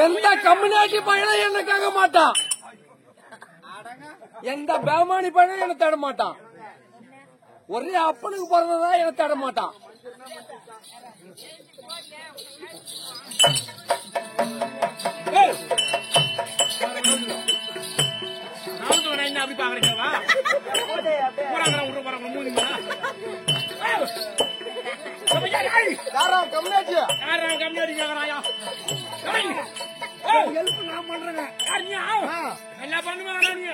எந்த கம்யூனிட்டி பையனும் என்ன கேட்க மாட்டான், எந்த பேமானி பையனும் என்ன தேட மாட்டான், ஒரே அப்பனுக்கு பிறந்ததான் என்ன தேட மாட்டான். அப்படி பாக்குறீங்களா நான் பண்றேங்க எல்லா பண்ணுங்க.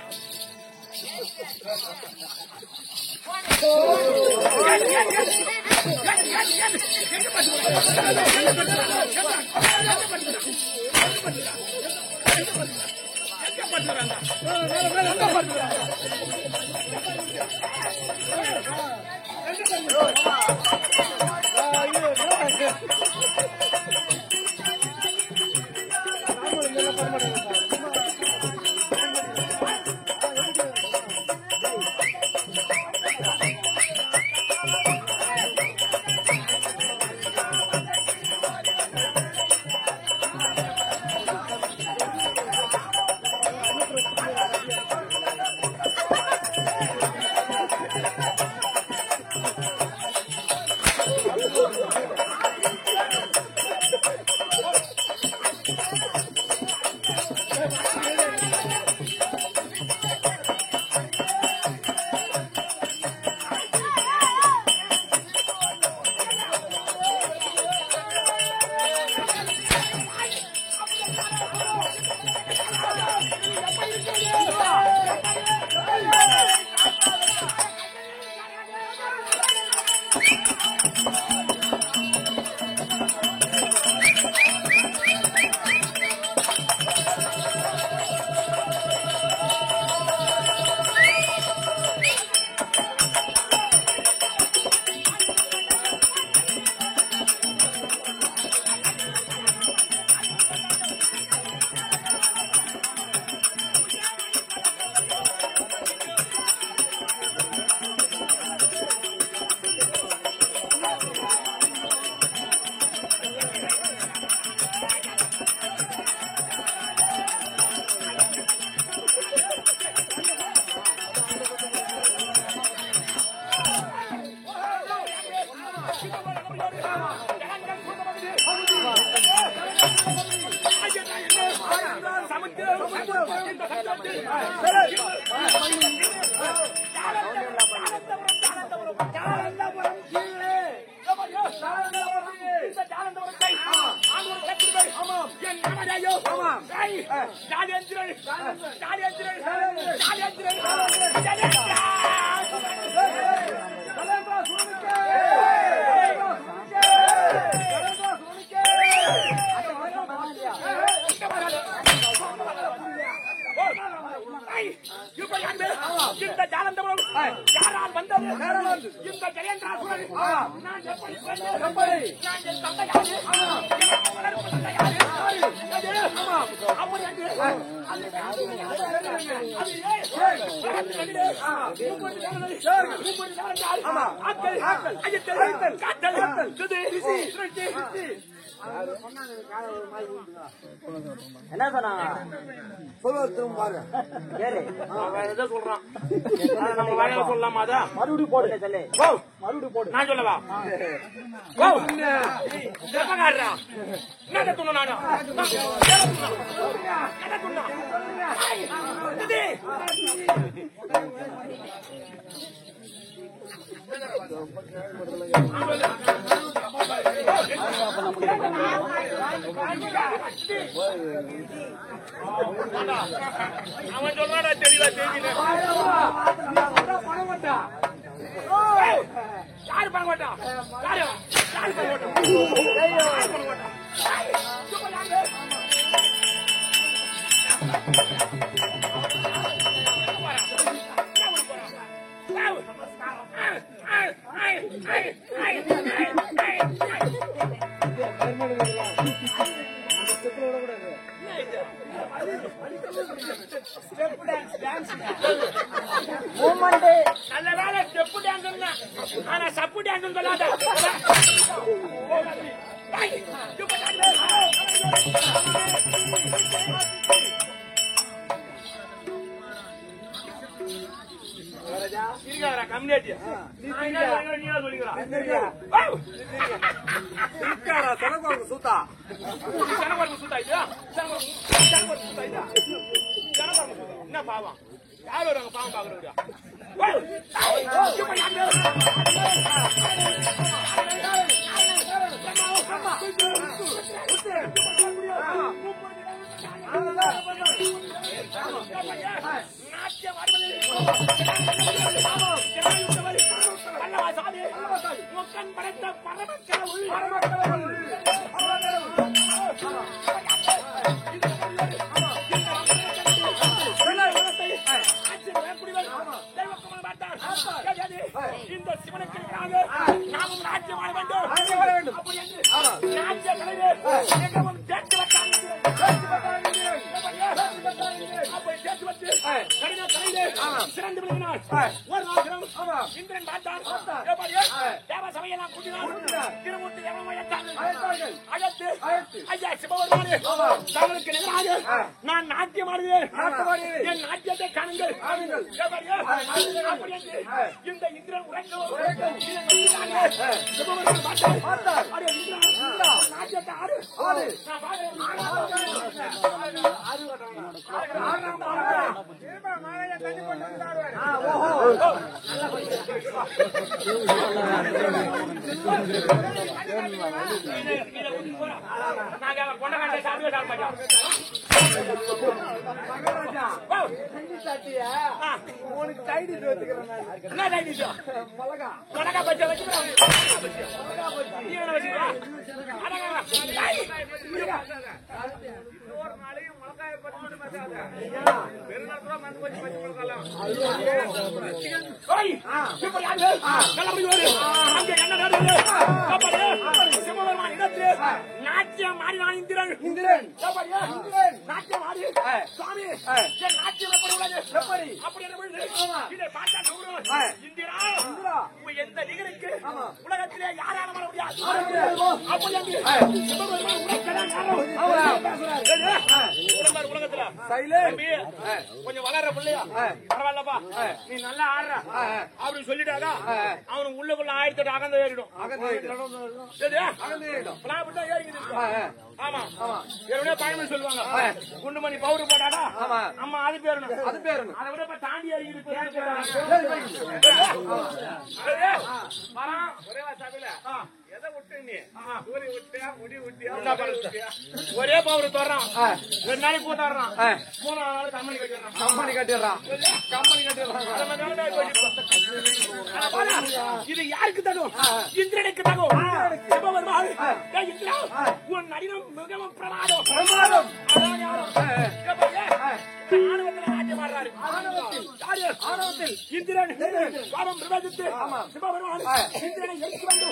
இந்த ஜாலந்தபுரம் யாரால் வந்தது? இந்த ஜெயேந்திராசுரன் நான் எப்படி நான் என் தந்தை என்ன சொன்னாங்க? சொல்லுவோம் பாருங்க. சொல்றான் சொல்லாமா? மறுபடியும் போடு சொல்லு. மறுபடியும் போடு. நான் சொல்லவா? என்ன துண்ணு நானா அவன் சொல்றாடா தெரியல தெரியுது. யாரு பண்ண மாட்டான்? யாரு யாரு பண்ண மாட்டான்? நல்ல வேலை ஸ்டெப்பு டான்ஸ், ஆனா சப்பு டான்ஸ் சொல்லாத. கம்யூனிட்டி சூத்தா என்ன பாவம்? யார் வருவாங்க பாவம் பாக்குறவங்க? இந்த சிவனுக்கு நாமும் ராஜ்யம் வாழ வேண்டும். ராஜ்ய தலைவர் சிறந்து விளங்கினார். ஒரு நாள் இந்திரன் பார்த்தார். தேவ சபையெல்லாம் கூட்டினார். திருமூர்த்தி அழைத்து ஐயா சிவபெருமானே, தங்களுக்கு நிகராக நான் நாட்டியம் ஆடுகிறேன். என் நாட்டியத்தை காணுங்கள். அப்படி என்று இந்த இந்திரன் உரைக்கும் சிவபெருமான் பார்த்தார். நாட்டியத்தை ஆடு. உனக்கு டைடி மிளகா பச்சை வச்சு நாட்டியம் ஆடினான் இந்திரன். நாட்டியம் ஆடி சுவாமி நாட்டியம் எப்படி உள்ளது? அப்படி இதை பார்த்தா இந்திரா எந்த நிகழ்ச்சிக்கு உலகத்திலே யாரால வர முடியாது. அப்படி பாரு உலகத்துல சைலே தம்பி, கொஞ்சம் வளர்ற பிள்ளையா பரவாயில்லப்பா நீ நல்லா ஆடுற அப்படின்னு சொல்லிட்டாதான் அவனுக்கு உள்ளுக்குள்ள 1008 அகந்த ஏறிடும். ஆமா ஏற்கனவே பயணம் சொல்லுவாங்க குண்டுமணி பவுடர் போட்டாடா அம்மா அது பேரணும் அதை விட இப்ப தாண்டி அறிகிறது எதை விட்டு நீ முடி விட்டியா ஒரே பவுடர் தர்றான் 2 நாளைக்கு போட்டாடுறான் 3ஆவது நாள் கம்பெனி கட்டிடுறான் இது யாருக்கு தகும்? இந்திரனுக்கு தகும். உன் நடினம் மிகவும் பிரமாதம். ஆணவத்தில் இந்திரன் பாவம் பிரவேசித்து சிவபெருமான் இந்திரனை எடுத்து வந்து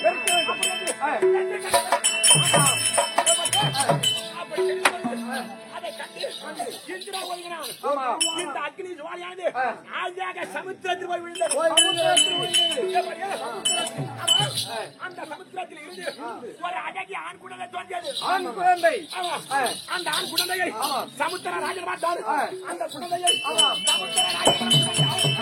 அதை கண்டு இந்திரா ஓய்கிறான். இந்த அக்னி ஜுவாலியானது ஆஜாக சமுத்திரத்தில் போய் விழுந்தது. அந்த சமுத்திரத்தில் இருந்து ஒரு அழகிய ஆண் குழந்தை தோன்றியது. அந்த ஆண் குழந்தையை சமுத்திர ராஜன் பார்த்தார். அந்த குழந்தையை சமுத்திர ராஜன்